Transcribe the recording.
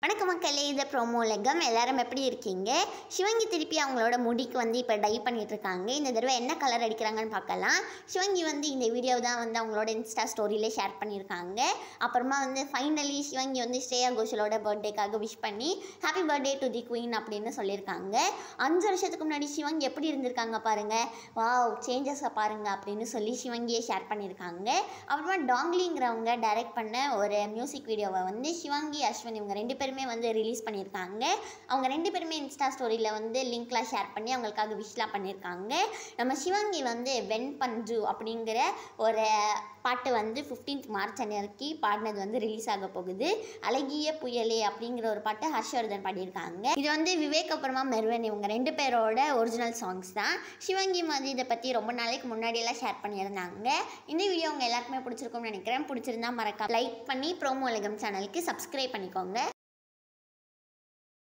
வணக்கம் மக்களே, இது ப்ரோமோ உலகம். எல்லாரும் எப்படி இருக்கீங்க? சிவங்கி திருப்பி அவங்களோட முடிக்கு இப்போ டை பண்ணிட்டு இருக்காங்க. இந்த தடவை என்ன கலர் அடிக்கிறாங்கன்னு பார்க்கலாம். சிவங்கி இந்த வீடியோ தான் அவங்களோட இன்ஸ்டா ஸ்டோரியில ஷேர் பண்ணியிருக்காங்க. அப்புறமா ஃபைனலி சிவங்கி ஸ்ரேயா கோஷலோட பர்த்டேக்காக விஷ் பண்ணி happy birthday to the queen அப்படின்னு சொல்லியிருக்காங்க. 5 வருஷத்துக்கு முன்னாடி சிவங்கி எப்படி இருந்திருக்காங்க பாருங்க, வாவ் சேஞ்சஸை பாருங்க அப்படின்னு சொல்லி சிவங்கியை ஷேர் பண்ணியிருக்காங்க. அப்புறமா டாங்லிங்கிறவங்க டைரக்ட் பண்ண ஒரு மியூசிக் வீடியோவை சிவங்கி அஸ்வின் இவங்க 2 பேருமே ரிலீஸ் பண்ணியிருக்காங்க. அவங்க 2 பேருமே இன்ஸ்டா ஸ்டோரியில் லிங்க்லாம் ஷேர் பண்ணி அவங்களுக்காக விஷலாம் பண்ணியிருக்காங்க. நம்ம சிவங்கி வெண் பஞ்சு அப்படிங்கிற ஒரு பாட்டு 15th மார்ச் அன்னைக்கு பாடினது ரிலீஸ் ஆக போகுது. அழகிய புயலே அப்படிங்கிற ஒரு பாட்டு ஹர்ஷவர்தன் பாடியிருக்காங்க. இது விவேக் அப்புறமா மெர்வன் இவங்க 2 பேரோட ஒரிஜினல் சாங்ஸ் தான். சிவங்கி இதை பற்றி ரொம்ப நாளைக்கு முன்னாடியெல்லாம் ஷேர் பண்ணியிருந்தாங்க. இந்த வீடியோ உங்கள் எல்லாருக்குமே பிடிச்சிருக்கும்னு நினைக்கிறேன். பிடிச்சிருந்தா மறக்காம லைக் பண்ணி ப்ரோமோ உலகம் சேனலுக்கு சப்ஸ்கிரைப் பண்ணிக்கோங்க.